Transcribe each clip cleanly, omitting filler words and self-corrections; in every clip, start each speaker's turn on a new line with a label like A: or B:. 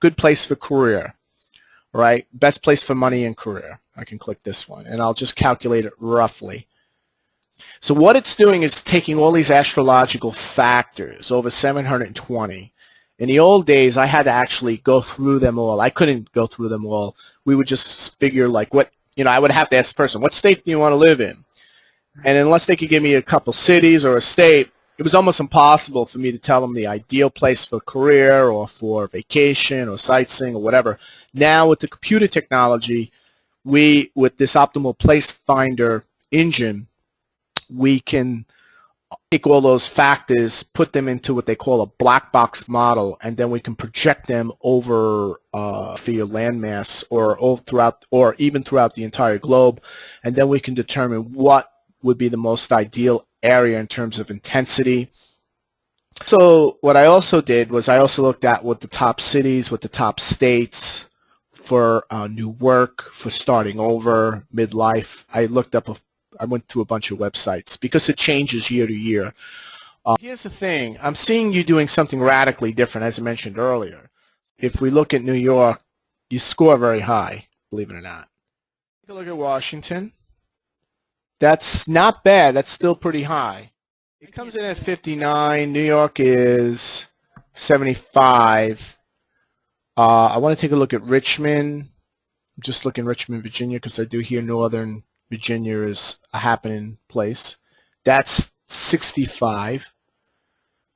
A: good place for career, right? Best place for money and career. I can click this one, and I'll just calculate it roughly. So what it's doing is taking all these astrological factors, over 720. In the old days, I had to actually go through them all. I couldn't go through them all. We would just figure, like, what, I would have to ask the person, what state do you want to live in? And unless they could give me a couple cities or a state, it was almost impossible for me to tell them the ideal place for career or for vacation or sightseeing or whatever. Now with the computer technology, with this optimal place finder engine, we can take all those factors, put them into what they call a black box model, and then we can project them over for your landmass or even throughout the entire globe, and then we can determine what would be the most ideal area in terms of intensity. So what I also did was I also looked at what the top cities, what the top states for new work, for starting over, midlife. I went to a bunch of websites because it changes year to year. Here's the thing. I'm seeing you doing something radically different, as I mentioned earlier. If we look at New York, you score very high, believe it or not. Take a look at Washington. That's not bad. That's still pretty high. It comes in at 59. New York is 75. I want to take a look at Richmond. I'm just looking at Richmond, Virginia, because I do hear Northern Virginia is a happening place. That's 65.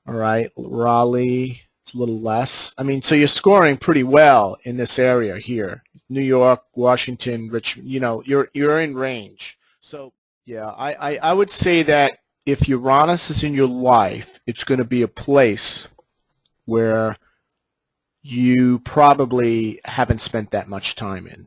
A: All right, Raleigh, it's a little less. I mean, so you're scoring pretty well in this area here. New York, Washington, Richmond, you're in range. So, yeah, I would say that if Uranus is in your life, it's going to be a place where you probably haven't spent that much time in.